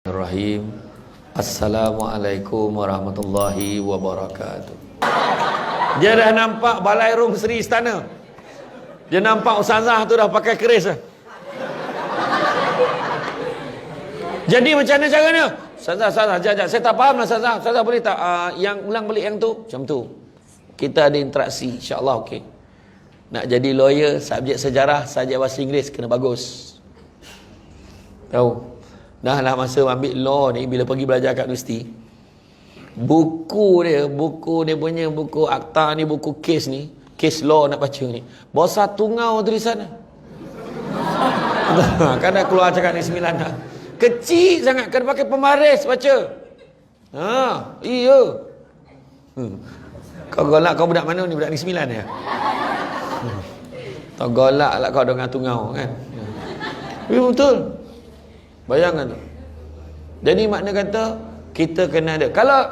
Bismillahirrahmanirrahim. Assalamualaikum warahmatullahi wabarakatuh. Dia dah nampak balai rum Seri Istana. Dia nampak ustazah tu dah pakai keris dah. Jadi macam mana caranya? Ustazah, jap. Saya tak faham lah ustazah. Ustazah boleh tak yang ulang balik yang tu? Macam tu. Kita ada interaksi, insya-Allah okey. Nak jadi lawyer, subjek sejarah, subjek bahasa Inggeris kena bagus. Tahu? Dah lah masa ambil law ni, bila pergi belajar kat universiti, buku dia punya buku akta ni, buku kes ni, kes law nak baca ni, bawah satu ngau tulisan. Kan dah keluar cakap ni 9 dah. Kecil sangat, kena pakai pemaris baca. Iya. Kau golak, kau budak mana ni? Budak ni 9 ya? Kau golak lah kau dengan tungau kan? Betul. Bayangkan tu. Jadi makna kata kita kena ada. Kalau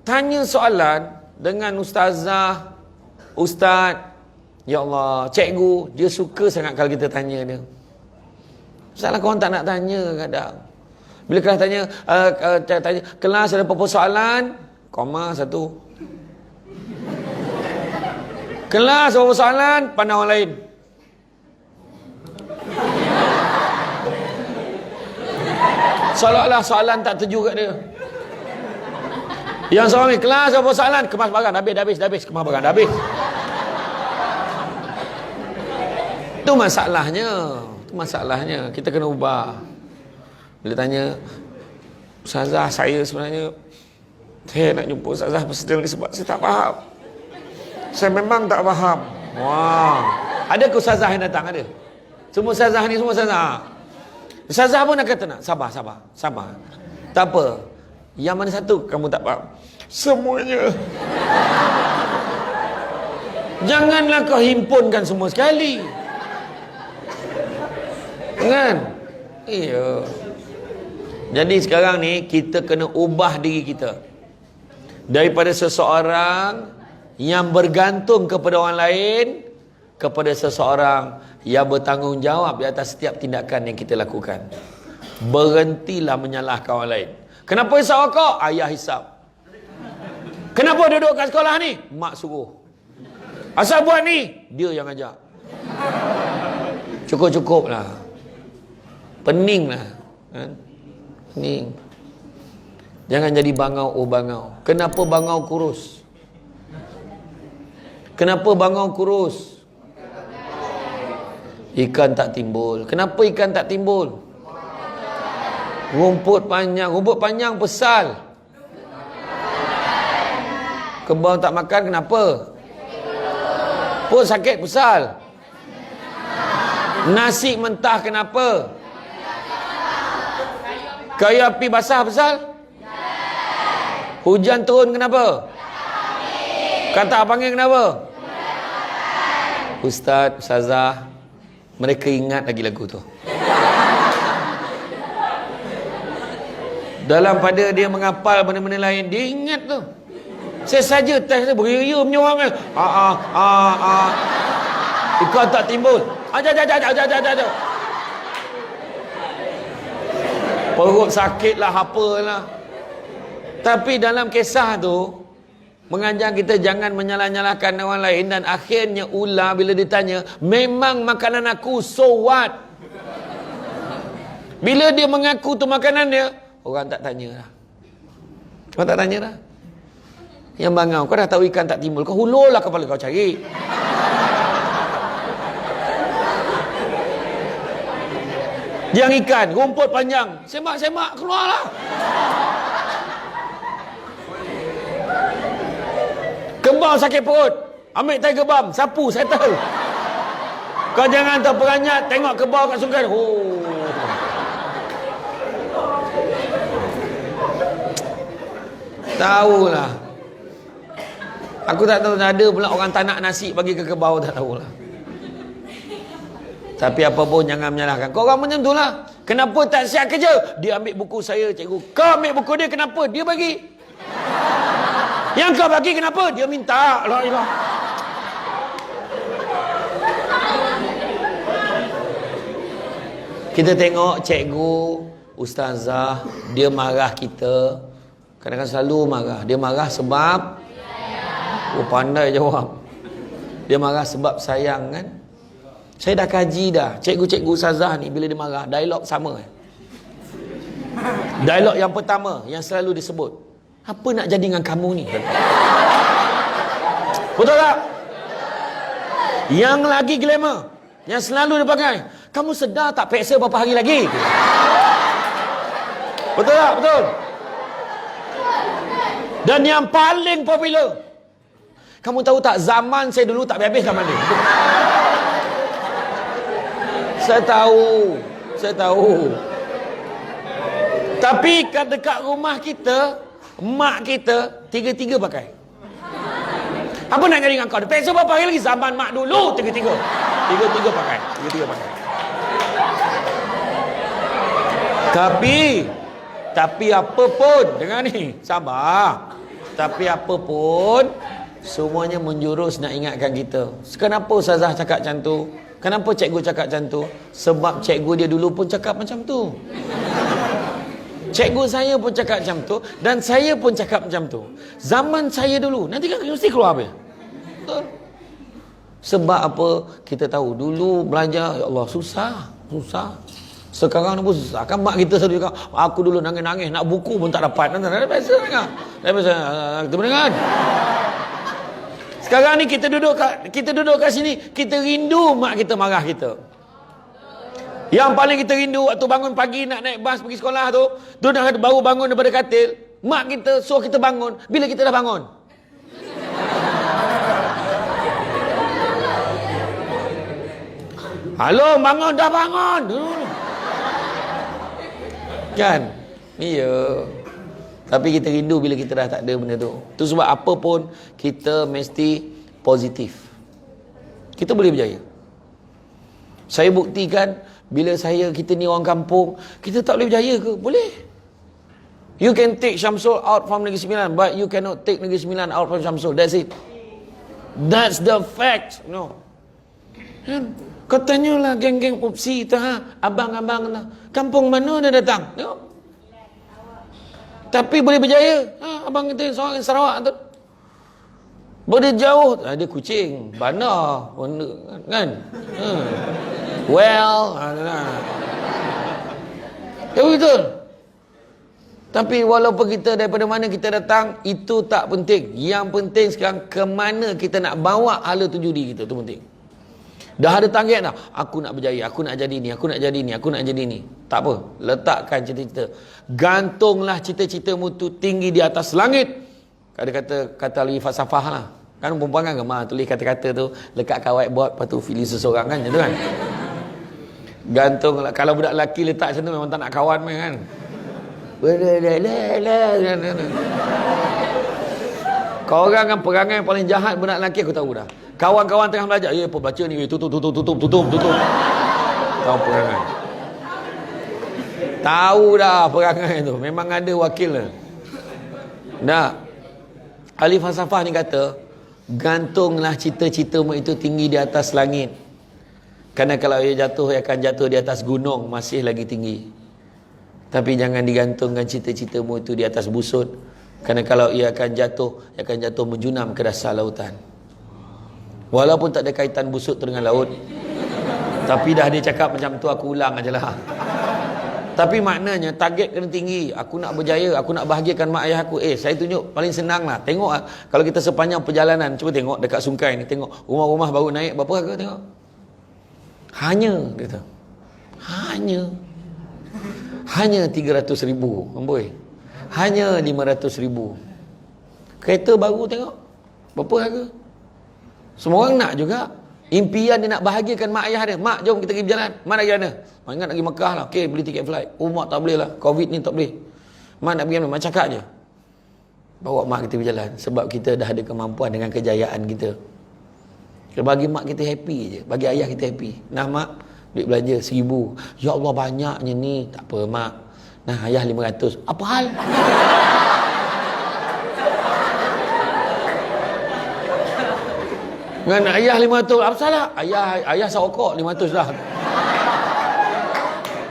tanya soalan dengan ustazah, ustaz, ya Allah, cikgu, dia suka sangat kalau kita tanya dia. Salah korang tak nak tanya kadang. Bila kelas tanya, kelas ada apa-apa soalan, koma satu. Kelas apa soalan, pandang orang lain. Seolah-olah soalan tak terju kat dia. Yang seorang ni, kelas apa soalan? Kemas barang, habis. Kemas barang, habis. Itu masalahnya. Kita kena ubah. Bila tanya, ustazah, saya sebenarnya, saya nak jumpa ustazah pasal ni sebab saya tak faham. Saya memang tak faham. Wah. Ada ke ustazah yang datang? Ada. Semua ustazah ni, semua ustazah. Ustazah pun nak kata nak sabar. Tak apa. Yang mana satu kamu tak faham? Semuanya. Janganlah kau himpunkan semua sekali. Kan? Iya. Jadi sekarang ni kita kena ubah diri kita. Daripada seseorang yang bergantung kepada orang lain kepada seseorang yang bertanggungjawab di atas setiap tindakan yang kita lakukan. Berhentilah menyalahkan orang lain. Kenapa hisap rokok? Ayah hisap. Kenapa duduk kat sekolah ni? Mak suruh. Asal buat ni? Dia yang ajak. Cukup lah. Pening lah. Kan? Pening. Jangan jadi bangau. Kenapa bangau kurus? Ikan tak timbul. Kenapa ikan tak timbul? Rumput panjang pesal. Kebau tak makan kenapa? Pun sakit pesal. Nasi mentah kenapa? Kayu api basah pesal? Hujan turun kenapa? Kata panggil kenapa? Ustaz, ustazah, mereka ingat lagi lagu tu. Dalam pada dia menghafal benda-benda lain, dia ingat tu. Saya saja test dia beria menyorang. Ikan tak timbul. Jap. Perut sakit lah, apalah. Tapi dalam kisah tu mengajar kita jangan menyalah-nyalahkan orang lain. Dan akhirnya ular bila ditanya, memang makanan aku, so what? Bila dia mengaku tu makanan dia, orang tak tanya dah. Orang tak tanya dah. Yang bangau, kau dah tahu ikan tak timbul, kau hulurlah kepala kau cari. Yang ikan, rumput panjang, semak, keluarlah. Kembang sakit perut, ambil Tiger Balm, sapu, settle. Kau jangan terperanjat tengok kebau kat sungai. Tahulah. Aku tak tahu ada pula orang tak nak nasi bagi ke kebau, tak tahulah. Tapi apa pun jangan menyalahkan. Kau orang macam itulah. Kenapa tak siap kerja? Dia ambil buku saya, cikgu. Kau ambil buku dia, kenapa? Dia bagi. Yang kau bagi kenapa? Dia minta. La ilah. Kita tengok cikgu ustazah, dia marah kita. Kadang-kadang selalu marah. Dia marah sebab pandai jawab. Dia marah sebab sayang kan. Saya dah kaji dah. Cikgu-cikgu ustazah ni bila dia marah, dialog sama. Dialog yang pertama yang selalu disebut, apa nak jadi dengan kamu ni? Betul tak? Yang lagi glamour, yang selalu dia pakai, kamu sedar tak peksa berapa hari lagi? Betul tak? Betul. Dan yang paling popular, kamu tahu tak, zaman saya dulu tak habis zaman dia. Saya tahu. Tapi kat dekat rumah kita, mak kita tiga-tiga pakai. Apa nak jadi dengan kau? Peksa berapa hari lagi? Zaman mak dulu tiga-tiga pakai. Tapi apa pun, dengar ni, sabar. Tapi apa pun, semuanya menjurus nak ingatkan kita. Kenapa ustazah cakap macam tu? Kenapa cikgu cakap macam tu? Sebab cikgu dia dulu pun cakap macam tu. Cikgu saya pun cakap macam tu, dan saya pun cakap macam tu. Zaman saya dulu, nanti kan mesti keluar apa? Betul? Sebab apa? Kita tahu dulu belajar, ya Allah, susah. Sekarang ni pun susah. Kan mak kita selalu cakap, aku dulu nangis-nangis, nak buku pun tak dapat. Dah biasa dengar. Kita mendengar. Sekarang ni kita duduk kat sini, kita rindu mak kita marah kita. Yang paling kita rindu waktu bangun pagi nak naik bas pergi sekolah tu dah baru bangun daripada katil, mak kita suruh kita bangun bila kita dah bangun. Halo, bangun, dah bangun. Kan? Iya. Tapi kita rindu bila kita dah tak ada benda tu. Tu sebab apa pun kita mesti positif. Kita boleh berjaya. Saya buktikan bila kita ni orang kampung, kita tak boleh berjaya ke? Boleh. You can take Syamsul out from Negeri Sembilan, but you cannot take Negeri Sembilan out from Syamsul. That's it. That's the fact. No. Kau tanyalah geng-geng upsi tu, abang-abang tu. Kampung mana dia datang? Tengok. Tapi boleh berjaya. Abang kita seorang Sarawak tu. Boleh jauh. Dia kucing, bandar, kan? Well, ya betul. Tapi walaupun kita daripada mana kita datang, itu tak penting. Yang penting sekarang ke mana kita nak bawa hala tuju diri kita, itu penting. Dah ada target dah. Aku nak berjaya, aku nak jadi ni, aku nak jadi ni, aku nak jadi ni. Tak apa, letakkan cita-cita. Gantunglah cita-citamu tu tinggi di atas langit. Ada kata lagi falsafah lah. Kan perempuan kan gemar tulis kata-kata tu lekat kat whiteboard, lepas tu pilih seseorang kan, macam tu kan. Gantung lah. Kalau budak lelaki letak macam tu memang tak nak kawan pun kan. Kau orang kan perangai paling jahat budak lelaki aku tahu dah. Kawan-kawan tengah belajar, apa baca ni, tutup. Tahu perangai. Tahu dah perangai tu. Memang ada wakil lah. Dah. Ahli falsafah ni kata, gantunglah cita-citamu itu tinggi di atas langit. Kerana kalau ia jatuh, ia akan jatuh di atas gunung, masih lagi tinggi. Tapi jangan digantungkan cita-citamu itu di atas busut. Kerana kalau ia akan jatuh menjunam ke dasar lautan. Walaupun tak ada kaitan busut tu dengan laut. Tapi dah dia cakap macam tu, aku ulang aja lah. Tapi maknanya target kena tinggi. Aku nak berjaya, aku nak bahagiakan mak ayah aku. Saya tunjuk paling senang lah. Tengok lah, kalau kita sepanjang perjalanan, cuba tengok dekat Sungai ni, tengok rumah-rumah baru naik berapa harga, tengok. Hanya 300,000, amboi. Hanya 500,000. Kereta baru tengok berapa harga. Semua orang nak juga. Impian dia nak bahagiakan mak ayah dia. Mak, jom kita pergi berjalan. Mak nak pergi mana? Mak ingat nak pergi Mekah lah. Okey, beli tiket flight. Mak tak boleh lah, Covid ni tak boleh. Mak nak pergi mana? Mak cakap je. Bawa mak kita berjalan. Sebab kita dah ada kemampuan dengan kejayaan kita. Bagi mak kita happy je. Bagi ayah kita happy. Nah mak, duit belanja 1,000. Ya Allah, banyaknya ni. Tak apa mak. Nah ayah 500. Apa hal? Dengan ayah 500. Apa salah? Ayah sokok 500 dah.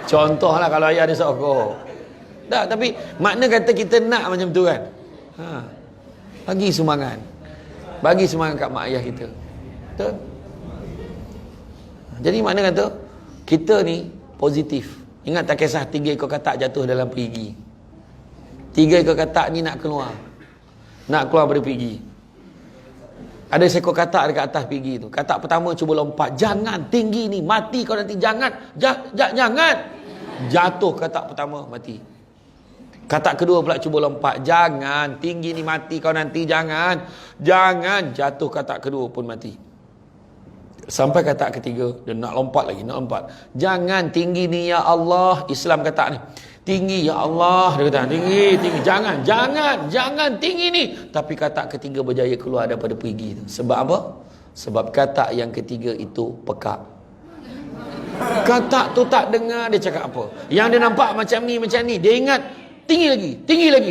Contohlah kalau ayah ada sokong. Tak, tapi makna kata kita nak macam tu kan. Bagi sumbangan. Bagi sumbangan kat mak ayah kita. Betul? Jadi makna kata kita ni positif. Ingat tak kisah 3 ekor katak jatuh dalam perigi. 3 ekor katak ni nak keluar. Nak keluar dari perigi. Ada seekor katak dekat atas perigi tu. Katak pertama cuba lompat. Jangan, tinggi ni, mati kau nanti. Jangan. Jangan. Jatuh katak pertama, mati. Katak kedua pula cuba lompat. Jangan, tinggi ni, mati kau nanti. Jangan. Jangan. Jatuh katak kedua pun mati. Sampai katak ketiga, dia nak lompat lagi, nak lompat. Jangan, tinggi ni ya Allah. Islam katak ni. Tinggi ya Allah, dia kata tinggi. Jangan tinggi ni. Tapi katak ketiga berjaya keluar daripada perigi tu. Sebab apa? Sebab katak yang ketiga itu pekak. Katak tu tak dengar dia cakap apa. Yang dia nampak macam ni. Dia ingat tinggi lagi.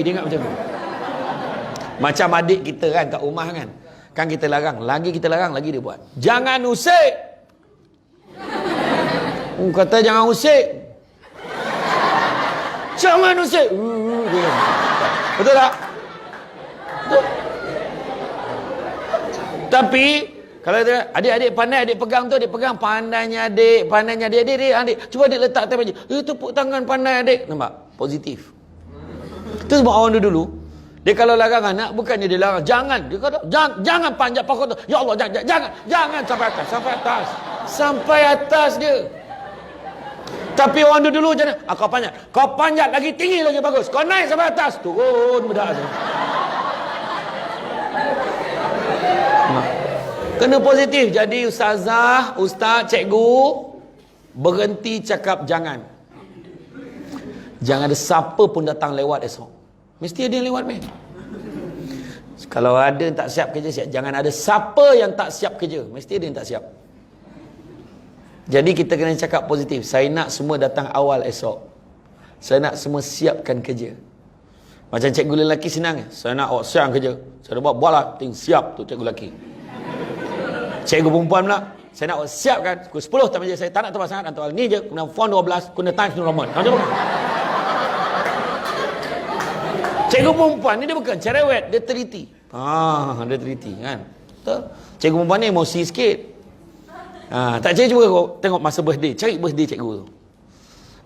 Dia ingat macam tu. Macam adik kita kan kat rumah kan. Kan kita larang, lagi dia buat. Jangan usik. Kata jangan usik. Jangan usik. Betul tak? Betul. Tapi kalau adik-adik pandai, adik pegang tu, adik pegang pandainya adik. Adik. Cuba adik letak atas meja. Tepuk tangan pandai adik. Nampak? Positif. Itu sebab orang dulu dia kalau larang anak, bukannya dia larang. Jangan. Dia kata, jangan panjat pokok tu. Ya Allah, jangan sampai atas dia. Tapi orang dulu jangan. Kau panjat lagi tinggi lagi bagus. Kau naik sampai atas, turun bedak. Kena positif. Jadi ustazah, ustaz, cikgu berhenti cakap jangan. Jangan ada siapa pun datang lewat esok. Mesti ada yang lewat meh. Kalau ada yang tak siap kerja, siap. Jangan ada siapa yang tak siap kerja. Mesti ada yang tak siap. Jadi kita kena cakap positif. Saya nak semua datang awal esok. Saya nak semua siapkan kerja. Macam cikgu lelaki senang. Saya nak awak siang kerja. Saya dah buatlah. Siap tu cikgu lelaki. Cikgu perempuan pula. Saya nak awak siapkan. Pukul 10 tak meja saya. Tak nak tebal sangat. Antara ni je. Kemudian phone 12. Kemudian Times New Roman. Macam mana? Cikgu perempuan ni dia bukan cerewet. Dia teliti. Dia teliti kan. Betul? Cikgu perempuan ni emosi sikit. Tak cari cuba tengok masa birthday. Cari birthday cikgu tu.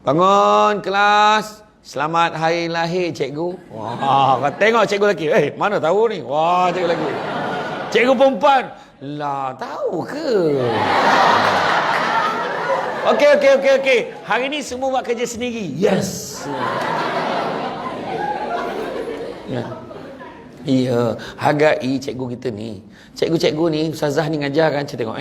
Bangun kelas. Selamat hari lahir cikgu. Wah, kau tengok cikgu lelaki. Mana tahu ni? Wah, cikgu lelaki. Cikgu perempuan. Lah, tahu ke? Okey. Hari ni semua buat kerja sendiri. Yes. Ya, hargai cikgu kita ni. Cikgu-cikgu ni, ustazah ni ngajar kan, saya tengok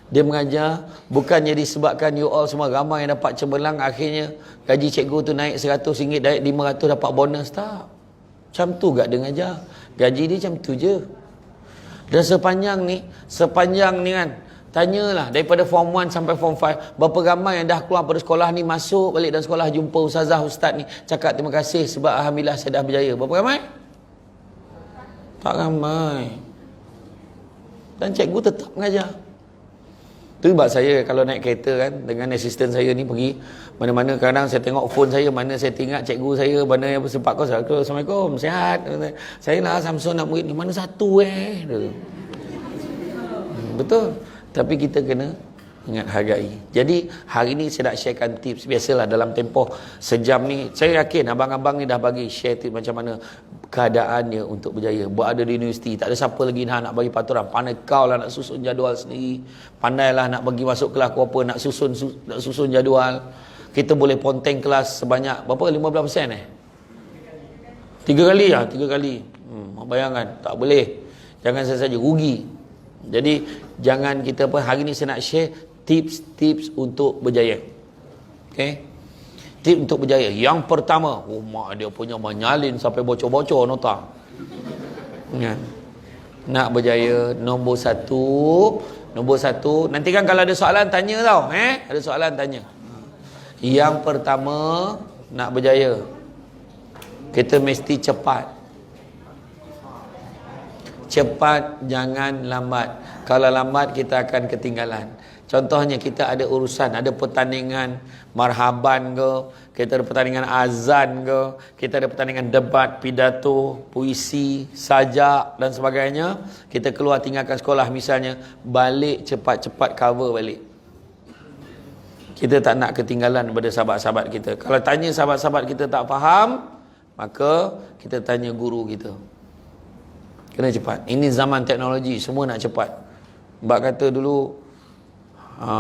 dia mengajar, bukannya disebabkan you all semua ramai yang dapat cemerlang, akhirnya gaji cikgu tu naik RM100, naik RM500 dapat bonus. Tak. Macam tu gak dia ngajar. Gaji dia macam tu je. Dan sepanjang ni kan, tanyalah daripada form 1 sampai form 5, berapa ramai yang dah keluar pada sekolah ni, masuk balik dalam sekolah, jumpa ustazah, ustaz ni, cakap terima kasih sebab alhamdulillah saya dah berjaya. Berapa ramai? Tak ramai. Dan cikgu tetap mengajar. Tu sebab saya kalau naik kereta kan, dengan asisten saya ni pergi mana-mana, kadang saya tengok phone saya, mana saya tinggal cikgu saya, mana yang bersempat kau, Assalamualaikum, sihat. Saya lah Samsul nak murid ni, mana satu Betul. Tapi kita kena ingat hargai. Jadi hari ni saya nak sharekan tips. Biasalah dalam tempoh sejam ni, saya yakin abang-abang ni dah bagi share tips macam mana keadaannya untuk berjaya. Berada di universiti, tak ada siapa lagi nak bagi paturan. Pandai kau lah nak susun jadual sendiri. Pandailah nak bagi masuk kelas kau apa, nak susun jadual. Kita boleh ponteng kelas sebanyak berapa? 15%. 3 kali lah, 3 kali. Bayangkan, tak boleh. Jangan saja rugi. Jadi jangan kita hari ni saya nak share tips-tips untuk berjaya. Okey. Tips untuk berjaya. Yang pertama, mak dia punya menyalin sampai bocor-bocor nota. Ya. Nak berjaya, nombor satu, nanti kan kalau ada soalan tanya tau, ada soalan tanya. Yang pertama, nak berjaya, kita mesti cepat. cepat, jangan lambat. Kalau lambat kita akan ketinggalan. Contohnya kita ada urusan, ada pertandingan marhaban ke, kita ada pertandingan azan ke, kita ada pertandingan debat, pidato, puisi, sajak dan sebagainya. Kita keluar tinggalkan sekolah misalnya, balik cepat-cepat cover balik. Kita tak nak ketinggalan daripada sahabat-sahabat kita. Kalau tanya sahabat-sahabat kita tak faham, maka kita tanya guru kita. Kena cepat. Ini zaman teknologi, semua nak cepat. Mbak kata dulu,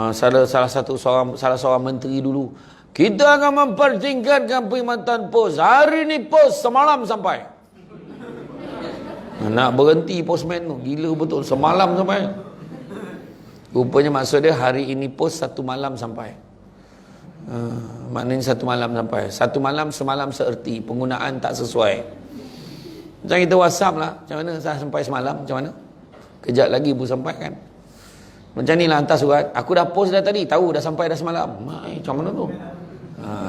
salah seorang menteri dulu, kita akan mempertingkatkan perkhidmatan pos. Hari ni pos semalam sampai. Nak berhenti postman tu, gila betul, semalam sampai. Rupanya maksud dia hari ini pos 1 malam sampai. Maknanya 1 malam sampai. 1 malam semalam seerti, penggunaan tak sesuai. Macam kita WhatsApp lah, macam mana saya sampai semalam, macam mana? Kejap lagi pun sampai kan. Macam ni lah hantar surat, aku dah post dah tadi, tahu dah sampai dah semalam. Macam mana tu?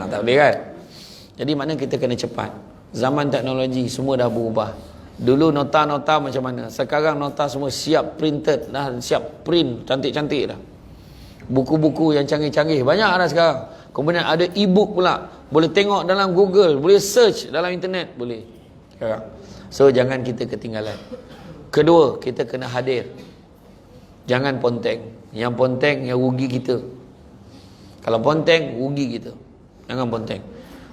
Tak boleh kan? Jadi makna kita kena cepat. Zaman teknologi semua dah berubah. Dulu nota-nota macam mana, sekarang nota semua siap printed dah, siap print, cantik-cantik dah. Buku-buku yang canggih-canggih banyak dah sekarang. Kemudian ada e-book pula, boleh tengok dalam Google, boleh search dalam internet, boleh sekarang. So jangan kita ketinggalan. Kedua, kita kena hadir. Jangan ponteng. Yang ponteng yang rugi kita. Kalau ponteng, rugi kita. Jangan ponteng.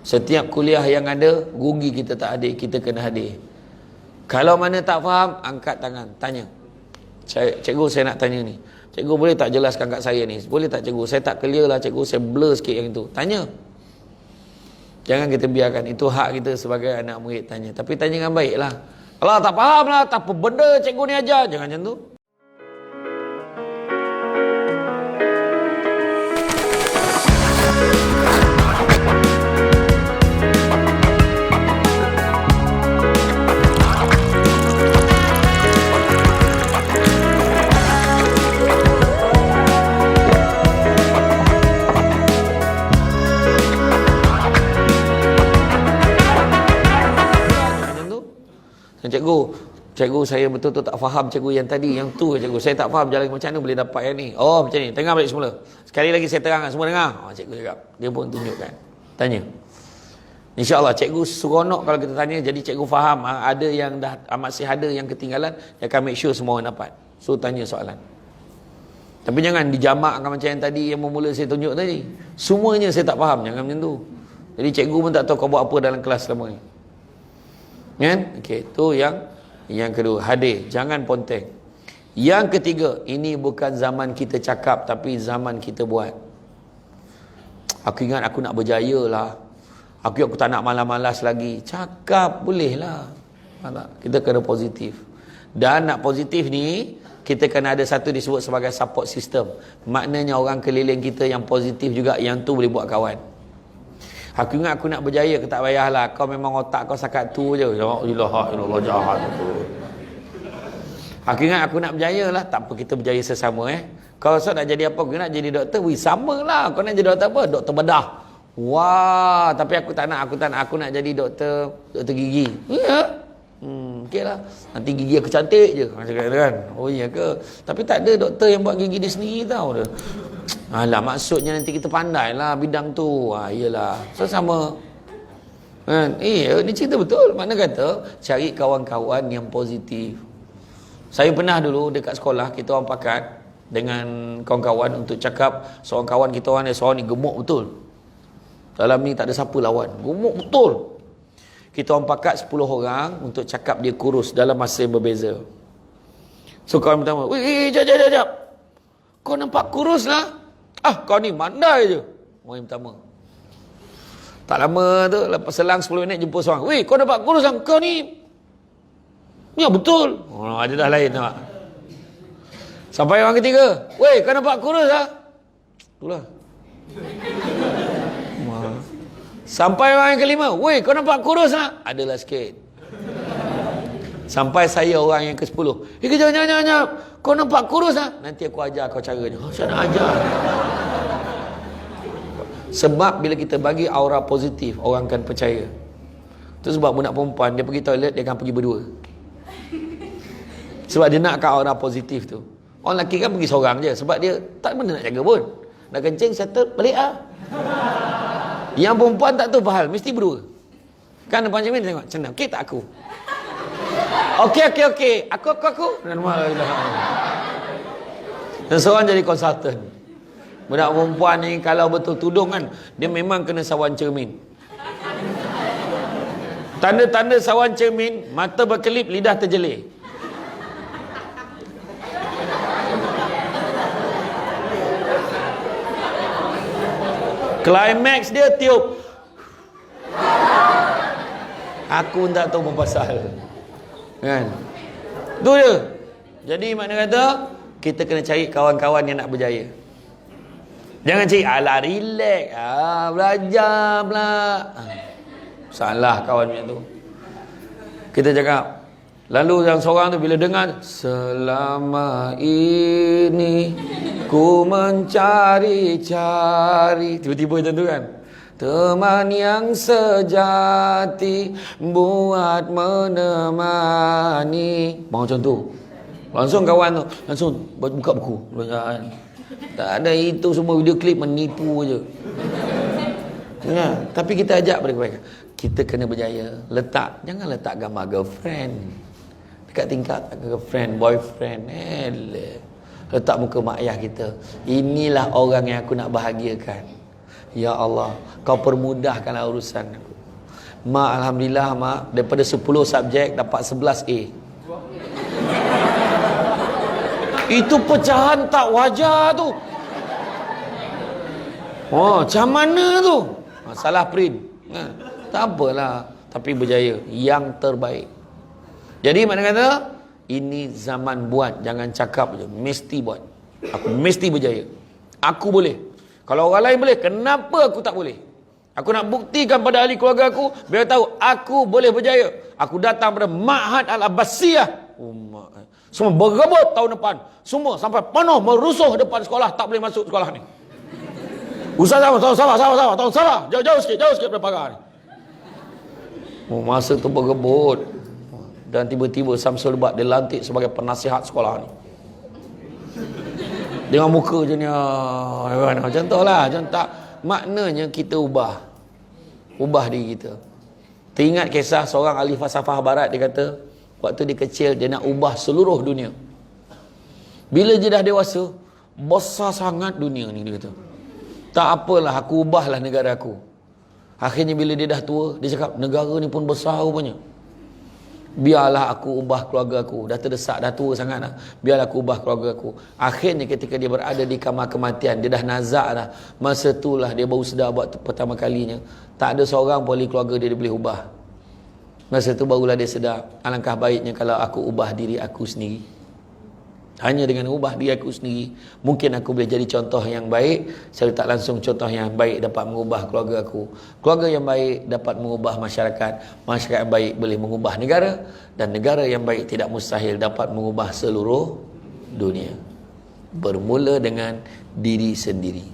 Setiap kuliah yang ada, rugi kita tak hadir, kita kena hadir. Kalau mana tak faham, angkat tangan, tanya. Cikgu saya nak tanya ni. Cikgu boleh tak jelaskan kat saya ni? Boleh tak cikgu? Saya tak clear lah cikgu, saya blur sikit yang itu. Tanya. Jangan kita biarkan, itu hak kita sebagai anak murid tanya. Tapi tanya dengan baik lah. Kalau tak faham lah, tak apa benda cikgu ni ajar. Jangan macam tu. Cikgu saya betul-betul tak faham cikgu yang tadi, yang tu cikgu. Saya tak faham jalan macam mana boleh dapat yang ni. Oh macam ni, tengah balik semula. Sekali lagi saya terangkan, semua dengar. Cikgu cakap, dia pun tunjukkan. Tanya. InsyaAllah cikgu seronok kalau kita tanya, jadi cikgu faham. Ada yang dah masih ada yang ketinggalan, dia akan make sure semua orang dapat. So tanya soalan. Tapi jangan dijamakkan macam yang tadi, yang memula saya tunjuk tadi. Semuanya saya tak faham, jangan macam tu. Jadi cikgu pun tak tahu kau buat apa dalam kelas selama ni. Kan? Okey, tu yang kedua, hadir, jangan ponteng. Yang ketiga, ini bukan zaman kita cakap tapi zaman kita buat. Aku ingat aku nak berjaya lah. Aku tak nak malas-malas lagi. Cakap boleh lah. Kita kena positif. Dan nak positif ni, kita kena ada satu disebut sebagai support system. Maknanya orang keliling kita yang positif juga, yang tu boleh buat kawan. Aku ingat aku nak berjaya, aku tak payahlah. Kau memang otak kau sakat tu je. Ya Allah, jahat tu. Aku ingat aku nak berjaya lah. Tak apa, kita berjaya sesama Kau rasa nak jadi apa? Kau nak jadi doktor? Wih, sama lah. Kau nak jadi doktor apa? Doktor bedah. Wah, tapi aku tak nak. Aku nak jadi doktor gigi. Ya. Okey lah. Nanti gigi aku cantik je. Macam kan? Oh iya ke? Tapi tak ada doktor yang buat gigi dia sendiri tau. Alah, maksudnya nanti kita pandai lah bidang tu. Iyalah. So sama. Ni cerita betul. Mana kata cari kawan-kawan yang positif. Saya pernah dulu dekat sekolah, kita orang pakat dengan kawan-kawan untuk cakap, seorang kawan kita orang ni, seorang ni gemuk betul. Dalam ni tak ada siapa lawan. Gemuk betul. Kita orang pakat 10 orang untuk cakap dia kurus dalam masa yang berbeza. So kawan pertama, weh, jap. Kau nampak kurus lah. Kau ni mandai je. Orang yang pertama. Tak lama tu, lepas selang 10 minit jumpa seorang. Weh, kau nampak kurus lah. Kau ni. Ya betul. Ada dah lain tak? Sampai orang ketiga. Weh, kau nampak kurus lah. Itulah. Sampai orang yang kelima. Weh, kau nampak kurus lah. Adalah sikit. Sampai saya orang yang ke-10. Jangan. Kau nampak kurus lah. Nanti aku ajar kau caranya. Saya nak ajar. Sebab bila kita bagi aura positif, orang akan percaya. Itu sebab budak perempuan, dia pergi toilet, dia akan pergi berdua. Sebab dia nak aura positif tu. Orang lelaki kan pergi seorang je. Sebab dia tak mana nak jaga pun. Nak kencing, settle, balik lah. Yang perempuan tak tahu pahal. Mesti berdua. Kan depan cermin dia tengok. Senang. Okey tak aku? Okey. Aku. Dan seorang jadi konsultan. Budak perempuan ni kalau betul tudung kan, dia memang kena sawan cermin. Tanda-tanda sawan cermin, mata berkelip, lidah terjelir. Climax dia tiup. Aku tak tahu apa pasal. Kan? Tu dia. Jadi makna kata, kita kena cari kawan-kawan yang nak berjaya. Jangan cari, alah relax. Belajar pula. Salah kawan macam tu. Kita cakap, lalu yang seorang tu bila dengar, selama ini ku mencari-cari, tiba-tiba macam tu kan, teman yang sejati buat menemani. Macam tu. Langsung kawan tu, langsung buka buku. Tak ada itu semua video klip menipu je. Ya, tapi kita ajak mereka, kita kena berjaya. Jangan letak gambar girlfriend dekat tingkap girlfriend, boyfriend. Letak muka mak ayah kita. Inilah orang yang aku nak bahagiakan. Ya Allah, kau permudahkanlah urusan aku. Mak, alhamdulillah mak, daripada 10 subjek dapat 11 A. Itu pecahan tak wajar tu. Macam mana tu? Salah print. Tak apalah, tapi berjaya. Yang terbaik. Jadi makna kata, ini zaman buat, jangan cakap je. Mesti buat. Aku mesti berjaya. Aku boleh. Kalau orang lain boleh, kenapa aku tak boleh? Aku nak buktikan pada ahli keluarga aku, biar tahu aku boleh berjaya. Aku datang pada Ma'had Al-Abbasiyah. Semua berebut tahun depan. Semua sampai penuh merusuh depan sekolah, tak boleh masuk sekolah ni. Ustaz sabar. Jauh sikit pada pagar ni. Masa tu berebut. Dan tiba-tiba Samsul Bat dilantik sebagai penasihat sekolah ni. Dengan muka je ni. Macam tu lah. Macam tak. Maknanya kita ubah diri kita. Teringat kisah seorang ahli falsafah barat. Dia kata, waktu dia kecil, dia nak ubah seluruh dunia. Bila dia dah dewasa, besar sangat dunia ni, dia kata. Tak apalah, aku ubahlah negara aku. Akhirnya bila dia dah tua, dia cakap, negara ni pun besar rupanya. Biarlah aku ubah keluarga aku. Dah terdesak, dah tua sangat dah. Biarlah aku ubah keluarga aku. Akhirnya ketika dia berada di kamar kematian, dia dah nazak dah. Masa itulah dia baru sedar buat pertama kalinya. Tak ada seorang pun ahli keluarga dia boleh ubah. Masa itu barulah dia sedar, alangkah baiknya kalau aku ubah diri aku sendiri. Hanya dengan ubah diri aku sendiri, mungkin aku boleh jadi contoh yang baik. Saya tak langsung contoh yang baik dapat mengubah keluarga aku. Keluarga yang baik dapat mengubah masyarakat. Masyarakat yang baik boleh mengubah negara. Dan negara yang baik tidak mustahil dapat mengubah seluruh dunia. Bermula dengan diri sendiri.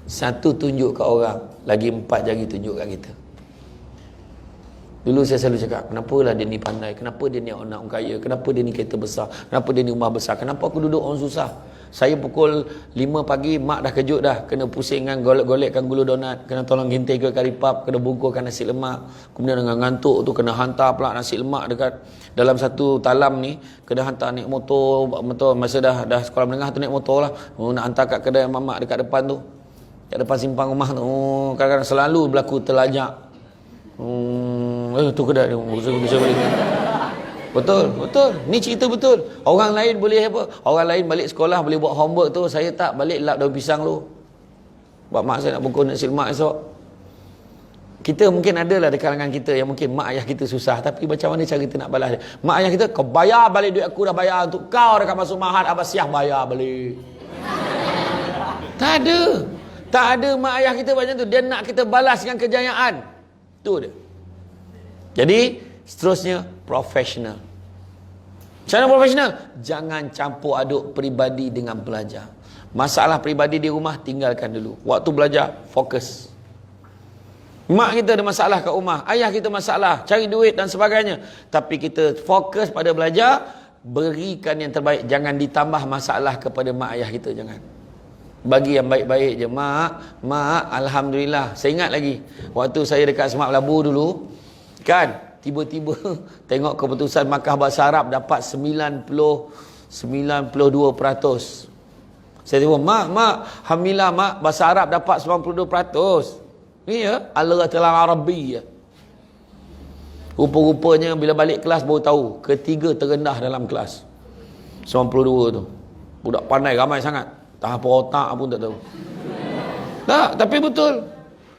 Satu tunjuk ke orang, lagi 4 jari tunjuk kat kita. Dulu saya selalu cakap, kenapalah dia ni pandai, kenapa dia ni orang kaya, kenapa dia ni kereta besar, kenapa dia ni rumah besar, kenapa aku duduk orang susah. Saya pukul 5 pagi, mak dah kejut dah, kena pusing dengan golek-golekkan gula donat, kena tolong ginting ke kari pap, kena bungkurkan nasi lemak, kemudian dengan ngantuk tu kena hantar pula nasi lemak dekat dalam satu talam ni, kena hantar naik motor, masa dah sekolah menengah tu naik motor lah, nak hantar kat kedai mamak dekat depan tu, kat depan simpang rumah tu. Kadang-kadang selalu berlaku terlajak. Tu kedai dia bisa balik. Betul. Ni cerita betul. Orang lain boleh apa? Orang lain balik sekolah boleh buat homework tu, saya tak, balik lap daun pisang tu. Sebab mak saya nak bungkus nasi lemak esok. Kita mungkin adalah di kalangan kita yang mungkin mak ayah kita susah, tapi macam mana cara kita nak balas dia? Mak ayah kita, kau bayar balik duit aku, dah bayar untuk kau dekat masuk Ma'had Abbasiyah, bayar balik. Tak ada mak ayah kita macam tu. Dia nak kita balas dengan kejayaan. Tu dia. Jadi seterusnya, profesional. Macam mana profesional? Jangan campur aduk peribadi dengan belajar. Masalah peribadi di rumah tinggalkan dulu. Waktu belajar, fokus. Mak kita ada masalah kat rumah, ayah kita masalah, cari duit dan sebagainya, tapi kita fokus pada belajar. berikan yang terbaik. Jangan ditambah masalah kepada mak ayah kita, jangan. Bagi yang baik-baik je. Mak, alhamdulillah. Saya ingat lagi waktu saya dekat Semak Labu dulu, kan, tiba-tiba tengok keputusan Mahkamah Bahasa Arab dapat 92%. Saya tengok, mak, alhamdulillah mak, bahasa Arab dapat 92%. Ni ya, al-ghatil Arabi ya. Rupa-rupanya bila balik kelas baru tahu, ketiga terendah dalam kelas. 92 tu. Budak pandai ramai sangat. Tak apa otak pun tak tahu. Tak, tapi betul.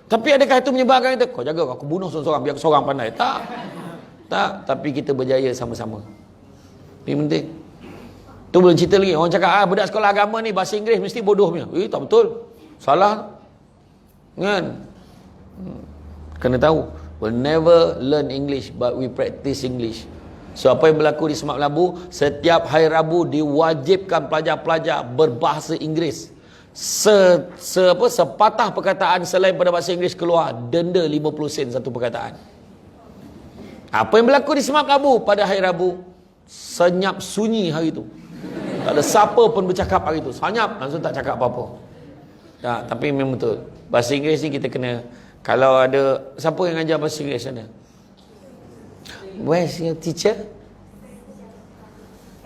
Tapi adakah itu menyebarkan kita? Kau jaga, aku bunuh seorang biar seorang pandai. Tak, tapi kita berjaya sama-sama. Ini penting. Tu belum cerita lagi. Orang cakap, budak sekolah agama ni bahasa Inggeris mesti bodoh punya. Tak betul. Salah. Kan? Kena tahu. We'll never learn English, but we practice English. So apa yang berlaku di Semak Labu, setiap hari Rabu diwajibkan pelajar-pelajar berbahasa Inggeris. Sepatah perkataan selain pada bahasa Inggeris keluar, denda 50 sen satu perkataan. Apa yang berlaku di Semak Labu pada hari Rabu, senyap sunyi hari itu. Tak ada siapa pun bercakap hari itu. Senyap, langsung tak cakap apa-apa. Tak, tapi memang betul. Bahasa Inggeris ni kita kena, kalau ada, siapa yang ajar bahasa Inggeris sana? Where's your teacher?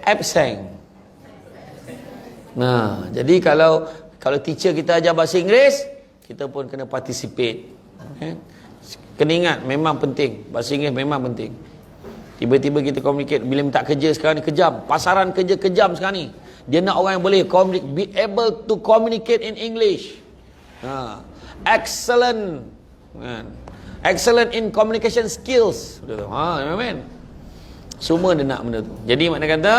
Absent. Nah, jadi kalau teacher kita ajar bahasa Inggeris, kita pun kena participate. Kena ingat, memang penting. Bahasa Inggeris memang penting. Tiba-tiba kita communicate. Bila minta kerja sekarang ni kejam. Pasaran kerja kejam sekarang ni. Dia nak orang yang boleh be able to communicate in English. Excellent. Excellent in communication skills. Amen. Semua dia nak benda tu. Jadi makna kata,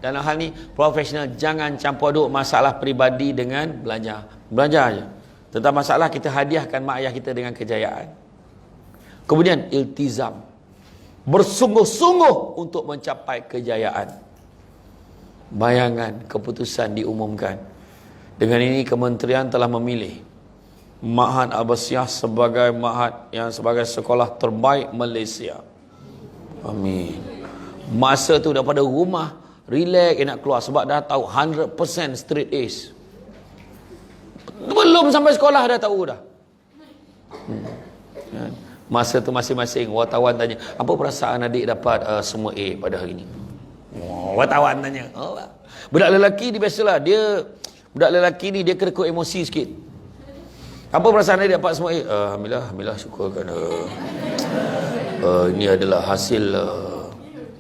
dalam hal ni profesional jangan campur aduk masalah peribadi dengan belajar. Belajar aja. Tentang masalah kita hadiahkan mak ayah kita dengan kejayaan. Kemudian iltizam. Bersungguh-sungguh untuk mencapai kejayaan. Bayangan keputusan diumumkan. Dengan ini kementerian telah memilih Ma'had Abbasiyah sebagai ma'had yang sebagai sekolah terbaik Malaysia. Amin. Masa tu daripada rumah relax nak keluar sebab dah tahu 100% straight A's. Belum sampai sekolah dah tahu dah. Masa tu masing-masing wartawan tanya, apa perasaan adik dapat semua A pada hari ni? Wartawan tanya. Budak lelaki ni biasalah, budak lelaki ni dia kena emosi sikit. Apa perasaan adik dapat semua A? Alhamdulillah syukur kerana ini adalah hasil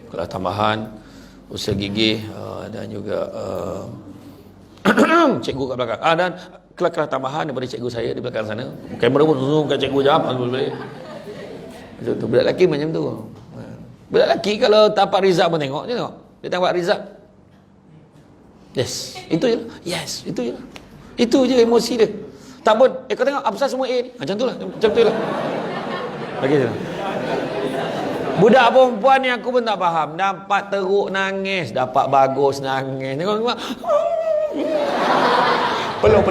kelas tambahan usaha gigih dan juga cikgu kat belakang. Dan kelas tambahan daripada cikgu saya di belakang sana. Kamera pun zoom kat cikgu jawab boleh. Macam tu. Budak lelaki macam tu. Budak lelaki kalau dapat result pun tengok. Dia dapat result. Yes. Itu je. Yes. Itu je. Itu je emosi dia. Tak pun, kau tengok apa semua A ni. Macam tu lah. Lagi tu. Budak perempuan ni aku pun tak faham. Dapat teruk nangis. Dapat bagus nangis. Tengok. Peluk.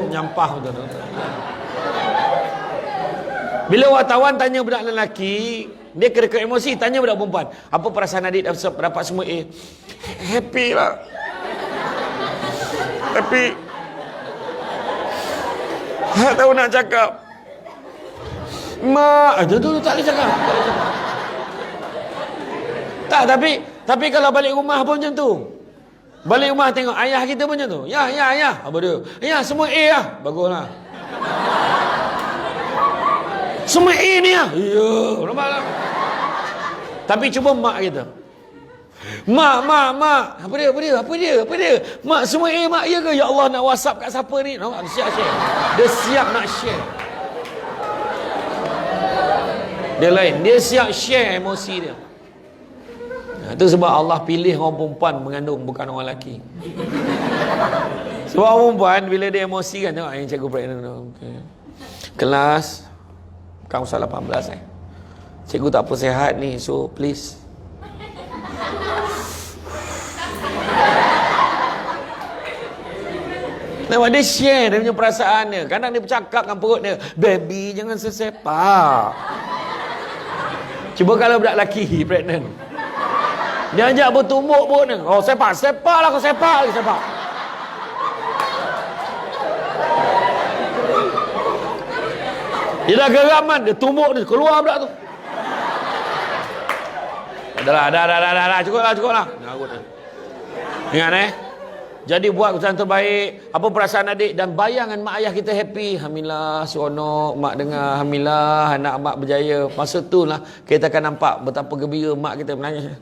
Nyampah betul. Bila wartawan tanya budak lelaki, dia kena emosi. Tanya budak perempuan, apa perasaan adik dapat semua A? Happy lah. Tapi tak tahu nak cakap. Mak, tu tak boleh cakap. Tak, tapi kalau balik rumah pun macam tu. Balik rumah tengok ayah kita pun macam tu. Ya. Apa dia? Ya, semua A lah. Baguslah. Semua A ni lah. Ya, nampak. Tapi cuba mak kita. Mak. Apa dia? Mak, semua A mak, ya ke? Ya Allah, nak WhatsApp kat siapa ni? Nampak, dia siap share. Dia siap nak share. Dia lain. Dia siap share emosi dia. Itu sebab Allah pilih orang perempuan mengandung, bukan orang lelaki. Sebab orang perempuan, bila dia emosi kan, tengok yang cikgu pregnant. Okay. Kelas kamu usah 18 cikgu tak apa sihat ni, so please. Nampak dia share dia punya perasaan dia. Kadang dia bercakap dengan perut dia, baby jangan sesepak. Cuba kalau budak lelaki pregnant, Dia ajak bertumbuk pun ni. Oh, sepak lah kau, sepak lagi sepak. Dia dah geraman, dia tumbuk dia keluar pula tu. Dah, cukup lah. Ingat Jadi buat keputusan terbaik. Apa perasaan adik dan bayangan mak ayah kita happy. Alhamdulillah, seronok mak dengar. Alhamdulillah, anak mak berjaya. Masa tu lah kita akan nampak betapa gembira mak kita menangis.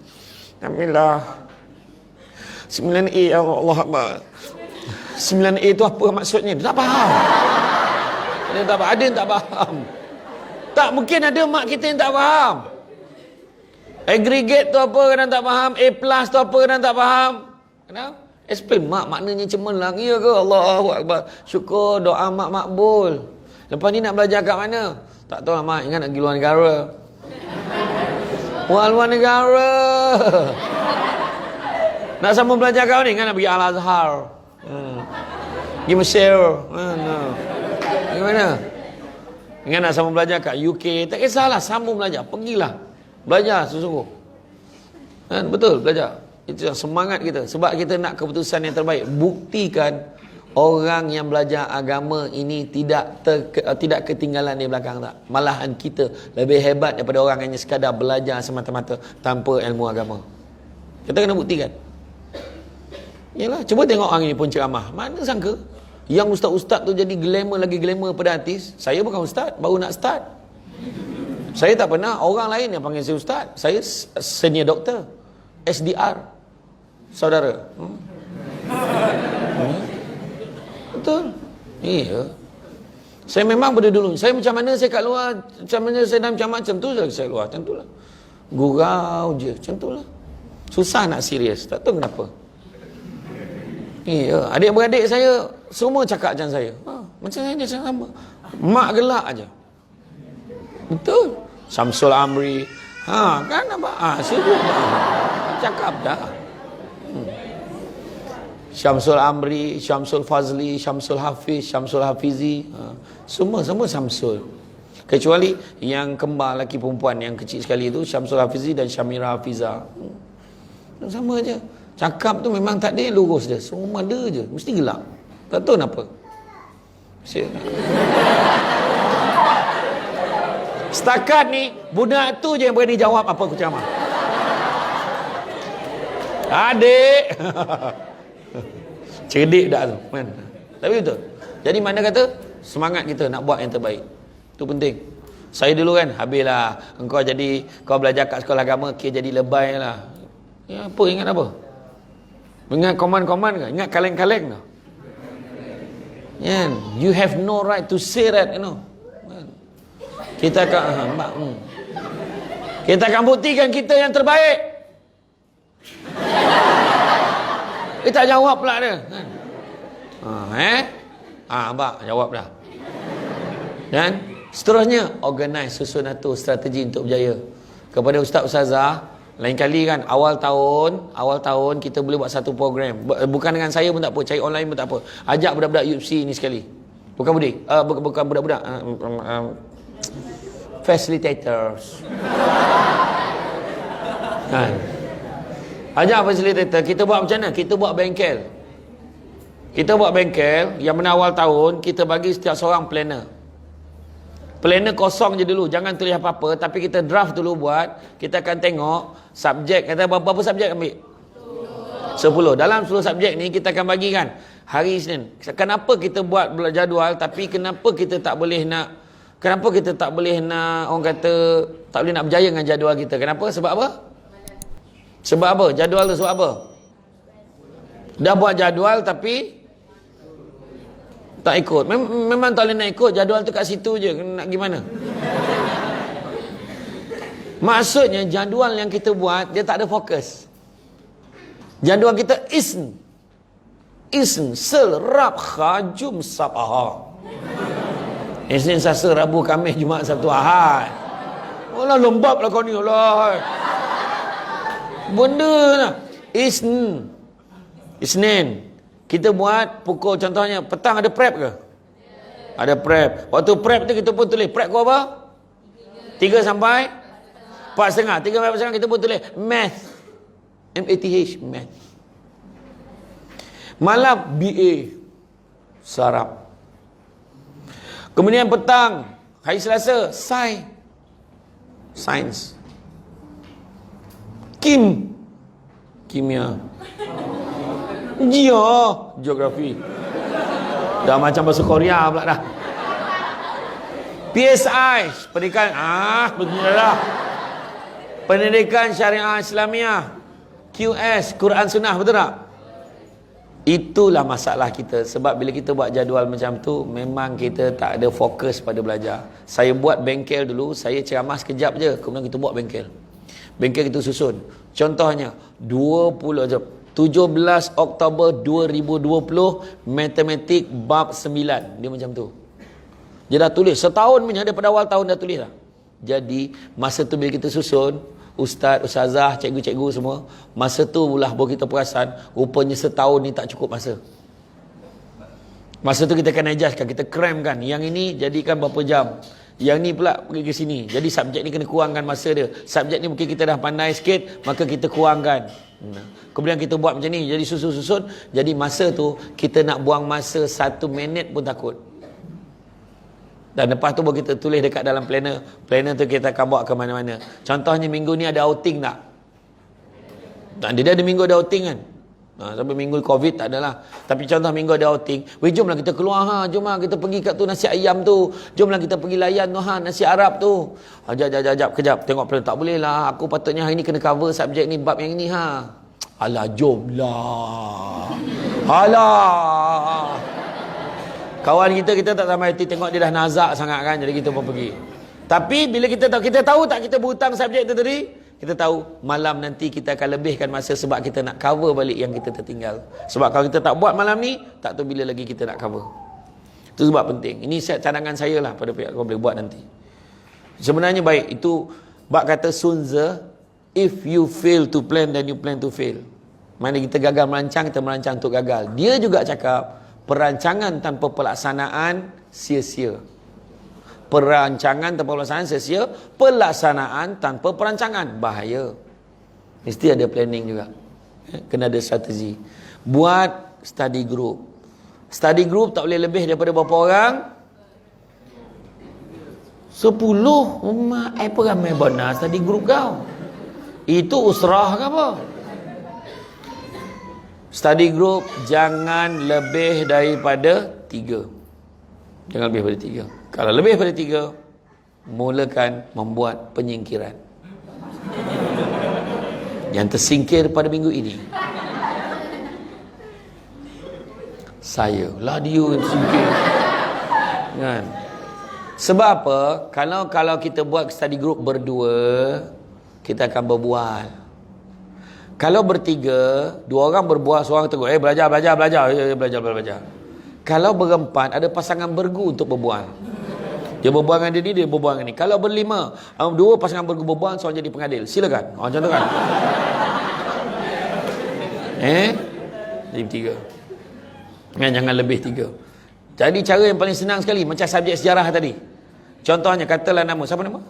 Alhamdulillah. 9A, Allah Akbar. 9A tu apa maksudnya? Dia tak faham. Ada yang tak faham. Tak mungkin ada mak kita yang tak faham. Aggregate tu apa kadang tak faham. A+ tu apa kadang tak faham. Kenapa? Explain mak maknanya cemerlang. Ya ke? Allahu Akbar. Syukur doa mak makbul. Lepas ni nak belajar kat mana? Tak tahu lah mak. Ingat nak pergi luar negara. Wah, luar negara. Nak sambung belajar kat mana? Ingat nak pergi Al-Azhar. Pergi Mesir. Gimana? Ingat nak sambung belajar kat UK. Tak kisahlah, sambung belajar. Pergilah. Belajar sungguh-sungguh. Betul, belajar. Itu semangat kita. Sebab kita nak keputusan yang terbaik. Buktikan orang yang belajar agama ini tidak ketinggalan di belakang tak. Malahan kita lebih hebat daripada orang yang sekadar belajar semata-mata tanpa ilmu agama. Kita kena buktikan. Yalah, cuba tengok orang ini pun ceramah. Mana sangka yang ustaz-ustaz tu jadi glamour, lagi glamour pada artis. Saya bukan ustaz, baru nak start. Saya tak pernah, orang lain yang panggil saya ustaz. Saya senior doktor, SDR, saudara. Betul. Iya. Saya memang pada dulu, saya macam mana saya kat luar, macam mana saya dah macam tu je saya luar, macam tu lah. Gurau je, macam tu lah. Susah nak serius, tak tahu kenapa. Iya, adik-beradik saya semua cakap macam saya. Macam saya dia sama. Mak gelak aja. Betul. Syamsul Amri. Kan apa? Sibuk dah. Cakap dah. Syamsul Amri, Syamsul Fazli, Syamsul Hafiz, Syamsul Hafizi. Semua Syamsul. Kecuali yang kembar lelaki perempuan yang kecil sekali itu, Syamsul Hafizi dan Syamira Hafiza. Sama aja. Cakap tu memang tak ada yang lurus dia. Semua ada je. Mesti gelap. Tak tahu kenapa. Setakat ni, budak tu je yang berani jawab apa aku ceramah. Adik. Cerdik dah tu. Man. Tapi betul. Jadi mana kata, semangat kita nak buat yang terbaik. Itu penting. Saya dulu kan, habislah. Kau belajar kat sekolah agama, kira jadi lebay lah. Ya, apa? Ingat apa? Ingat koman-koman ke? Ingat kaleng-kaleng ke? Yeah. You have no right to say that, you know. Kita akan buktikan kita yang terbaik. Kita jawab pula dia. Abang jawab dah. Dan seterusnya, organize, susun atur strategi untuk berjaya. Kepada ustaz-ustazah, lain kali kan awal tahun kita boleh buat satu program. Bukan dengan saya pun tak apa, cari online pun tak apa. Ajak budak-budak UFC ni sekali. Bukan budak-budak. Facilitators. Kan. Ajak facilitator. Kita buat macam mana? Kita buat bengkel. Yang mana awal tahun kita bagi setiap seorang planner. Planner kosong je dulu, jangan tulis apa-apa, tapi kita draft dulu buat. Kita akan tengok subjek, kata berapa subjek ambil? 10. Dalam 10 subjek ni kita akan bagikan hari Isnin. Kenapa kita buat jadual, tapi kenapa kita tak boleh nak orang kata tak boleh nak berjaya dengan jadual kita? Kenapa? Sebab apa? Jadual tu sebab apa? Dah buat jadual tapi tak ikut. Memang tak boleh nak ikut. Jadual tu kat situ je. Nak gimana? Maksudnya jadual yang kita buat, dia tak ada fokus. Jadual kita isn, sel, rab, khajum, sabah. Isnin, Selasa, Rabu, Khamis, Jumaat, Sabtu, Ahad. Alah, lembab lah kau ni. Alah. Benda lah. Isnin. Kita buat pukul, contohnya petang ada prep ke? Ada prep. Waktu prep tu kita pun tulis prep kau apa? 3 sampai 4.30. 3 sampai 4.30 kita pun tulis math. MATH, math. Malam BA, saraf. Kemudian petang, hari Selasa, Sains. Kimia. Geografi. Dah macam bahasa Korea pula dah. PSI, pendidikan, beginilah. Pendidikan Syariah Islamiah. QS, Quran Sunnah, betul tak? Itulah masalah kita. Sebab bila kita buat jadual macam tu, memang kita tak ada fokus pada belajar. Saya buat bengkel dulu, saya ceramah sekejap je, kemudian kita buat bengkel. Bengkel kita susun. Contohnya, 17 Oktober 2020, matematik bab 9. Dia macam tu. Dia dah tulis setahun punya, daripada awal tahun dah tulis dah. Jadi masa tu bila kita susun, ustaz, ustazah, cikgu-cikgu semua, masa tu pula baru kita perasan rupanya setahun ni tak cukup masa. Masa tu kita akan adjustkan, kita crampkan. Yang ini jadikan berapa jam, yang ni pula pergi ke sini. Jadi subjek ni kena kurangkan masa dia. Subjek ni mungkin kita dah pandai sikit, maka kita kurangkan. Kemudian kita buat macam ni, jadi susun-susun. Jadi masa tu kita nak buang masa 1 minit pun takut. Dan lepas tu baru kita tulis dekat dalam planner. Planner tu kita akan bawa ke mana-mana. Contohnya minggu ni ada outing tak? Dan dia ada minggu ada outing kan? Sampai minggu Covid tak adalah. Tapi contoh minggu ada outing. Weh, jomlah kita keluar jomlah kita pergi kat tu nasi ayam tu. Jomlah kita pergi layan tu nasi Arab tu. Kejap. Tengok plan, tak boleh lah. Aku patutnya hari ni kena cover subjek ni, bab yang ni Alah, jomlah. Alah. Kawan kita tak sampai hati tengok dia dah nazak sangat kan, jadi kita pun pergi. Tapi bila kita tahu tak kita berhutang subjek tu tadi, kita tahu malam nanti kita akan lebihkan masa sebab kita nak cover balik yang kita tertinggal. Sebab kalau kita tak buat malam ni, tak tahu bila lagi kita nak cover. Itu sebab penting. Ini cadangan saya lah pada pihak kau boleh buat nanti. Sebenarnya baik, itu bab kata Sun Tzu, if you fail to plan, then you plan to fail. Mana kita gagal merancang, kita merancang untuk gagal. Dia juga cakap, perancangan tanpa pelaksanaan sia-sia. Perancangan tanpa pelaksanaan sia-sia. Pelaksanaan tanpa perancangan bahaya. Mesti ada planning juga. Kena ada strategi. Buat study group. Study group tak boleh lebih daripada berapa orang? 10. Apa ramai benar study group kau? Itu usrah ke apa? Study group jangan lebih daripada 3. Jangan lebih daripada 3. Kalau lebih daripada 3, mulakan membuat penyingkiran. Yang tersingkir pada minggu ini, saya lah dia yang tersingkir. Kan? Sebab apa? Kalau kita buat study group berdua, kita akan berbual. Kalau bertiga, 2 orang berbual, seorang tegur, belajar. Kalau berempat, ada pasangan bergu untuk berbual. Dia berbual dengan dia berbual dengan ni. Kalau berlima, 2 pasangan bergu berbual, seorang jadi pengadil. Silakan. Macam tu kan? Jadi 3. Jangan lebih 3. Jadi cara yang paling senang sekali, macam subjek sejarah tadi. Contohnya, katalah nama. Siapa nama?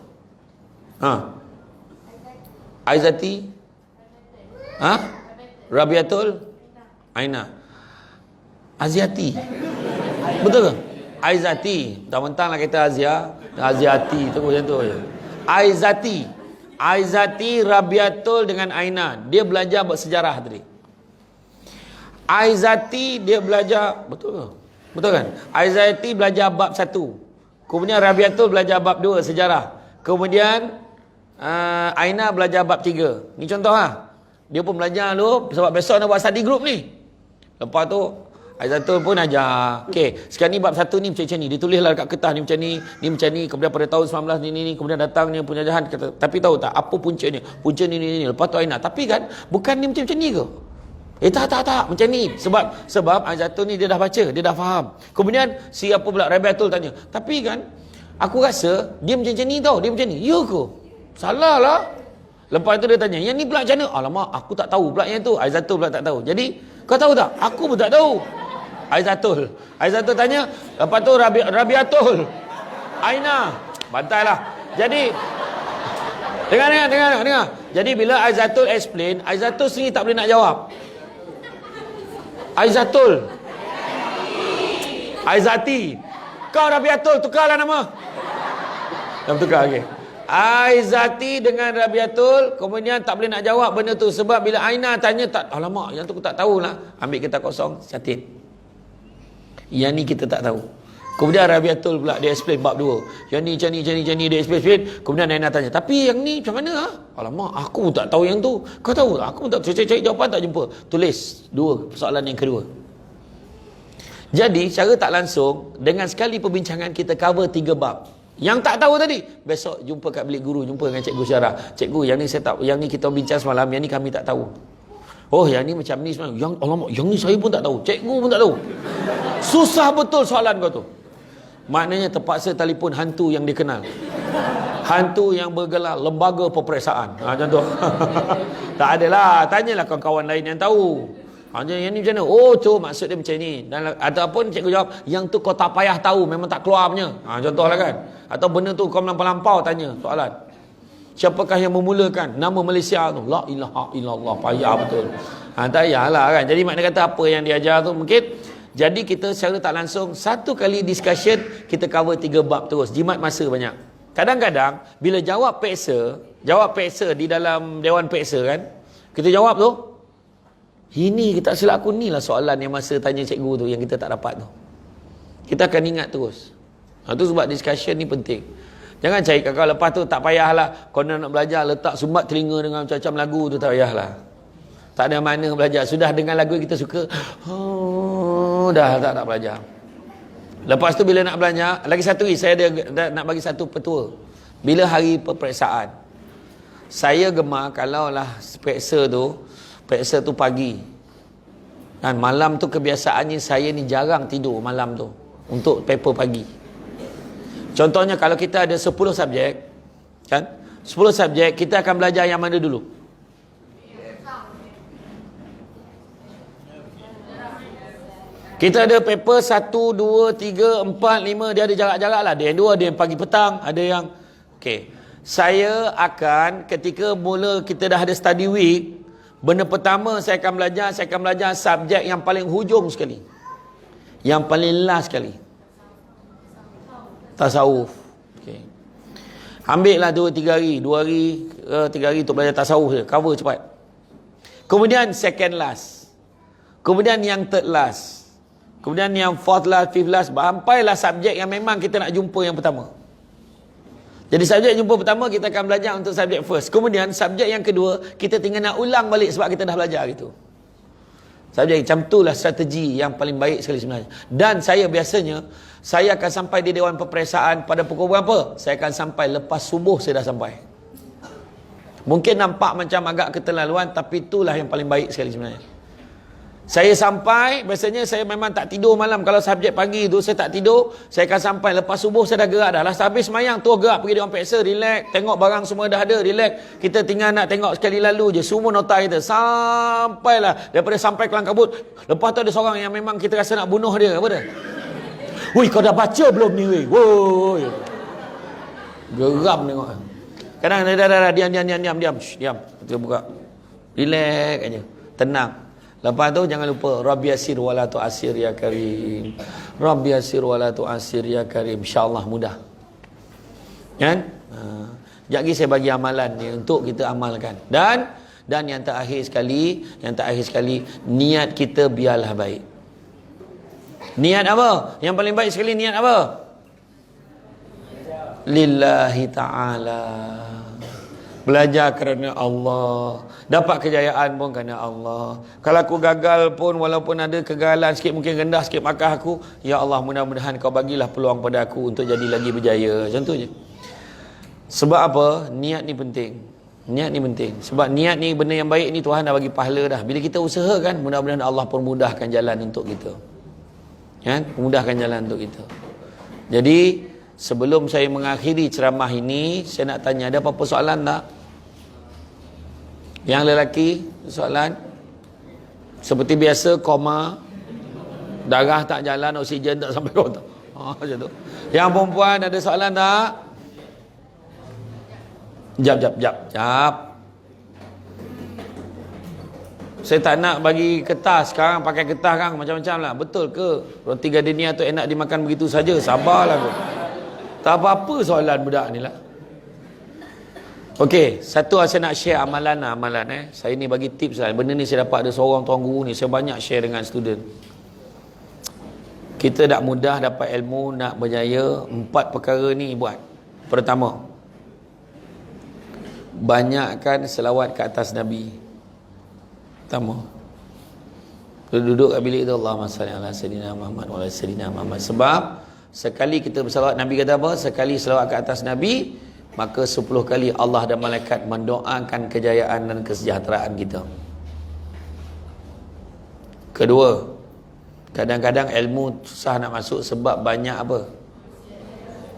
Aizati. Rabiatul Aina. Aziati. Betul ke? Aizati. Tak mentang lah kata Aziati tu macam tu je. Aizati Rabiatul dengan Aina. Dia belajar bersejarah tadi. Aizati dia belajar, betul ke? Betul kan? Aizati belajar bab 1. Kemudian Rabiatul belajar bab 2 sejarah. Kemudian Aina belajar bab 3. Ni contoh Dia pun belajar dulu sebab besok nak buat study group ni. Lepas tu Aizatul pun ajar. Okey, sekarang ni bab 1 ni macam ni. Dia tulislah dekat kertas ni macam ni macam ni. Kemudian pada tahun 19 ni kemudian datangnya penjajahan kata, tapi tahu tak apa puncanya? Punca ni. Lepas tu Aina, tapi kan bukan ni macam ni ke? Tak macam ni. Sebab Aizatul ni dia dah baca, dia dah faham. Kemudian siapa pula Rabiatul tanya, tapi kan aku rasa dia macam ni tau, dia macam ni. Ya ke? Salah lah. Lepas tu dia tanya, yang ni pula macam mana? Alamak, aku tak tahu pula yang tu. Aizatul pula tak tahu. Jadi, kau tahu tak? Aku pun tak tahu. Aizatul tanya. Lepas tu Rabiatul, Aina, bantailah. Jadi, dengar. Jadi bila Aizatul explain, Aizatul sendiri tak boleh nak jawab. Aizatul, Aizati, kau Rabiatul, tukarlah nama. Dah tukar, okey. Aizati dengan Rabiatul, kemudian tak boleh nak jawab benda tu. Sebab bila Aina tanya, tak, alamak, yang tu aku tak tahulah. Ambil kertas kosong, catat. Yang ni kita tak tahu. Kemudian Rabiatul pula dia explain bab 2. Yang ni macam ni dia explain. Kemudian Aina tanya, tapi yang ni macam mana? Ha? Alamak, aku pun tak tahu yang tu. Kau tahu? Aku pun tak cari jawapan, tak jumpa. Tulis 2 soalan yang kedua. Jadi cara tak langsung, dengan sekali perbincangan kita cover 3 bab. Yang tak tahu tadi, besok jumpa kat bilik guru, jumpa dengan cikgu syarah. Cikgu, yang ni saya tak, yang ni kita bincang semalam, yang ni kami tak tahu. Oh, yang ni macam ni semalam. Yang, alamak, yang ni saya pun tak tahu. Cikgu pun tak tahu. Susah betul soalan kau tu. Maknanya terpaksa telefon hantu yang dikenal. Hantu yang bergelar lembaga peperiksaan. Macam tu. Tak adalah. Tanyalah kawan-kawan lain yang tahu. Yang ni macam mana? Oh, tu maksud dia macam ni. Dan, ataupun cikgu jawab, yang tu kau tak payah tahu, memang tak keluar punya. Contohlah kan. Atau benda tu kau melampau-lampau tanya soalan. Siapakah yang memulakan nama Malaysia tu? La ilaha illallah. Payah betul. Tak payahlah kan. Jadi makna kata apa yang diajar tu mungkin. Jadi kita secara tak langsung, satu kali discussion, kita cover 3 bab terus. Jimat masa banyak. Kadang-kadang, bila jawab peksa di dalam Dewan Peksa kan, kita jawab tu, ini kita silap aku, ni lah soalan yang masa tanya cikgu tu, yang kita tak dapat tu. Kita akan ingat terus. Itu sebab discussion ni penting. Jangan cari kakak lepas tu, tak payahlah. Kau nak belajar, letak sumbat telinga dengan macam-macam lagu tu, tak payahlah. Tak ada mana belajar. Sudah dengan lagu kita suka, dah tak belajar. Lepas tu bila nak belajar, lagi satu lagi, saya ada nak bagi satu petua. Bila hari peperiksaan, saya gemar kalaulah peksa tu pagi. Dan malam tu kebiasaannya saya ni jarang tidur malam tu untuk paper pagi. Contohnya kalau kita ada 10 subjek, kan? 10 subjek, kita akan belajar yang mana dulu? Kita ada paper 1, 2, 3, 4, 5. Dia ada jarak-jarak lah. Ada yang 2, ada yang pagi petang, ada yang... Okey. Saya akan, ketika mula kita dah ada study week, benda pertama saya akan belajar subjek yang paling hujung sekali. Yang paling last sekali. Tasawuf. Okey. Ambil lah 2-3 hari. 2 hari, 3 hari untuk belajar tasawuf je. Cover cepat. Kemudian second last. Kemudian yang third last. Kemudian yang fourth last, fifth last, sampailah subjek yang memang kita nak jumpa yang pertama. Jadi subjek jumpa pertama, kita akan belajar untuk subjek first. Kemudian subjek yang kedua, kita tinggal nak ulang balik sebab kita dah belajar gitu. Subjek macam itulah strategi yang paling baik sekali sebenarnya. Dan saya biasanya, saya akan sampai di Dewan Peperiksaan pada pukul berapa? Saya akan sampai lepas subuh saya dah sampai. Mungkin nampak macam agak keterlaluan, tapi itulah yang paling baik sekali sebenarnya. Saya sampai, biasanya saya memang tak tidur malam. Kalau subjek pagi tu saya tak tidur, saya akan sampai lepas subuh saya dah gerak dah. Lepas habis semayang tu gerak pergi Dewan Peksa, relax, tengok barang semua dah ada, relax. Kita tinggal nak tengok sekali lalu je semua nota kita. Sampailah, daripada sampai kelang kabut. Lepas tu ada seorang yang memang kita rasa nak bunuh dia. Apa dia? Woi, kau dah baca belum ni weh? Woi. Geram tengok. Kadang dah diam. Shh, diam. Kita buka. Relax aja. Tenang. Lepas tu jangan lupa Rabbi yasir wala tu'asir ya karim. Rabbi yasir wala tu'asir ya karim. InsyaAllah mudah. Kan? Sekejap lagi saya bagi amalan ni untuk kita amalkan. Dan yang terakhir sekali, niat kita biarlah baik. Niat apa? Yang paling baik sekali niat apa? Lillahi ta'ala. Belajar kerana Allah. Dapat kejayaan pun kerana Allah. Kalau aku gagal pun, walaupun ada kegagalan sikit, mungkin rendah sikit markah aku, ya Allah, mudah-mudahan kau bagilah peluang pada aku untuk jadi lagi berjaya. Macam tu je. Sebab apa? Niat ni penting. Niat ni penting. Sebab niat ni, benda yang baik ni Tuhan dah bagi pahala dah. Bila kita usahakan, mudah-mudahan Allah pun mudahkan jalan untuk kita. Kan? Mudahkan jalan untuk kita. Jadi sebelum saya mengakhiri ceramah ini, saya nak tanya, ada apa-apa soalan tak? Yang lelaki, soalan? Seperti biasa, koma, darah tak jalan, oksigen tak sampai kau tak. Macam tu. Yang perempuan ada soalan tak? Jap. Saya tak nak bagi kertas. Sekarang pakai kertas kan macam-macam lah. Betul ke roti gardenia tu enak dimakan begitu saja? Sabarlah tu. Tak apa-apa soalan budak ni lah. Okey, satu saya nak share amalan. Saya ni bagi tips lah. Benda ni saya dapat ada seorang tuan guru ni. Saya banyak share dengan student. Kita tak mudah dapat ilmu, nak berjaya. 4 perkara ni buat. Pertama, banyakkan selawat ke atas Nabi. Pertama, duduk kat bilik tu, Allahumma salli ala sayyidina Muhammad wa ala sayyidina Muhammad. Sebab sekali kita berselawat, Nabi kata apa? Sekali selawat ke atas Nabi, maka 10 kali Allah dan malaikat mendoakan kejayaan dan kesejahteraan kita. Kedua, kadang-kadang ilmu susah nak masuk sebab banyak apa?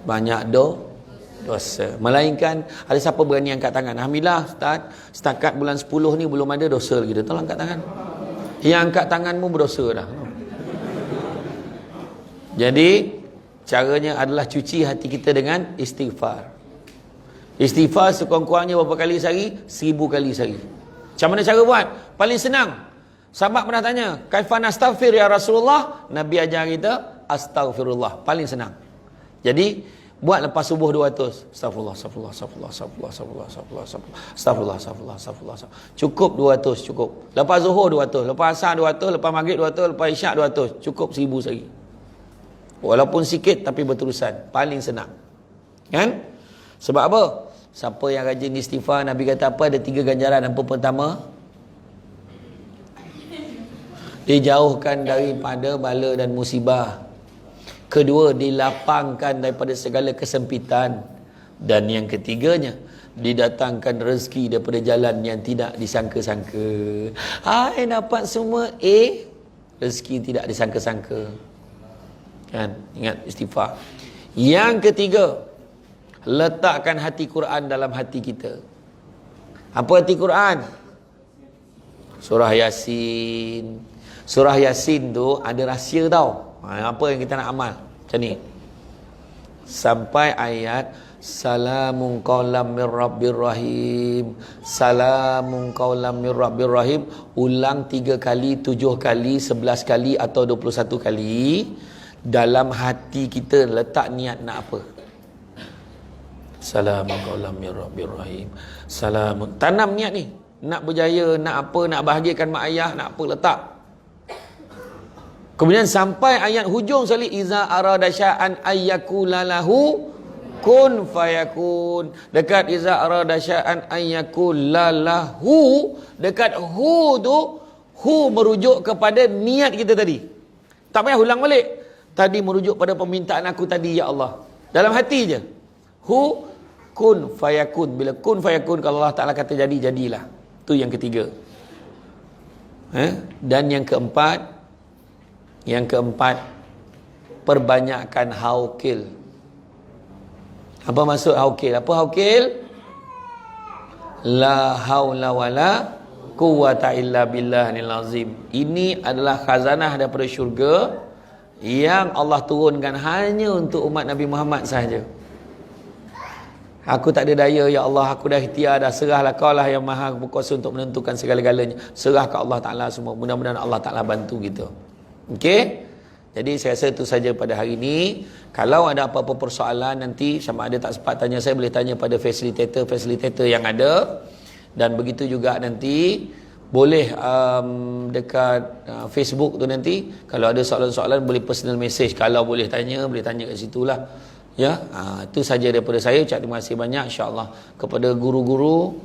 Banyak dosa. Melainkan ada siapa berani angkat tangan? Alhamdulillah Ustaz, setakat bulan 10 ni belum ada dosa lagi. Tolong angkat tangan. Yang angkat tanganmu berdosa dah. Jadi caranya adalah cuci hati kita dengan istighfar. Istighfar sekurang-kurangnya berapa kali sehari? 1000 kali sehari. Macam mana cara buat? Paling senang. Sahabat pernah tanya, kaifan astaghfir ya Rasulullah? Nabi ajar kita astaghfirullah. Paling senang. Jadi buat lepas subuh 200. Astagfirullah. Cukup 200, cukup. Lepas zuhur 200, lepas asar 200, lepas maghrib 200, lepas isyak 200. Cukup 1000 sehari. Walaupun sikit tapi berterusan. Paling senang. Kan? Sebab apa? Siapa yang rajin istighfar, Nabi kata apa? Ada 3 ganjaran. Apa pertama? Dijauhkan daripada bala dan musibah. Kedua, dilapangkan daripada segala kesempitan. Dan yang ketiganya, didatangkan rezeki daripada jalan yang tidak disangka-sangka. Hai, dapat semua A, rezeki tidak disangka-sangka. Kan? Ingat istighfar. Yang ketiga, letakkan hati Quran dalam hati kita. Apa hati Quran? Surah Yasin. Surah Yasin tu ada rahsia tau. Apa yang kita nak amal? Macam ni. Sampai ayat salamun qaulam mir rabbir rahim. Salamun qaulam mir rabbir rahim. Ulang 3 kali, 7 kali, 11 kali atau 21 kali. Dalam hati kita letak niat nak apa? Salamun qaulam mir rabbir rahim. Salamun. Tanam niat ni. Nak berjaya, nak apa, nak bahagiakan mak ayah, nak apa, letak. Kemudian sampai ayat hujung sekali, iza arada sya'an ayyakula lahu kun fayakun. Dekat iza arada sya'an ayyakula lahu, dekat hu tu, hu merujuk kepada niat kita tadi. Tak payah ulang balik. Tadi merujuk pada permintaan aku tadi, ya Allah. Dalam hati je. Hu kun fayakun. Bila kun fayakun, kalau Allah Ta'ala kata jadi, jadilah. Tu yang ketiga. Dan yang keempat, perbanyakkan haukil. Apa maksud haukil? Apa haukil? La haula wala quwwata illa billahil azim. Ini adalah khazanah daripada syurga yang Allah turunkan hanya untuk umat Nabi Muhammad sahaja. Aku tak ada daya, ya Allah, aku dah ikhtiar dah, serahlah kau lah yang maha berkuasa untuk menentukan segala-galanya. Serah ke Allah Ta'ala semua. Mudah-mudahan Allah Ta'ala bantu kita. Okey? Jadi saya rasa itu saja pada hari ini. Kalau ada apa-apa persoalan nanti, sama ada tak sempat tanya saya, boleh tanya pada fasilitator yang ada. Dan begitu juga nanti boleh dekat Facebook tu nanti, kalau ada soalan-soalan boleh personal message. Kalau boleh tanya kat situ lah. Ya, itu saja daripada saya. Ucap terima kasih banyak insya-Allah kepada guru-guru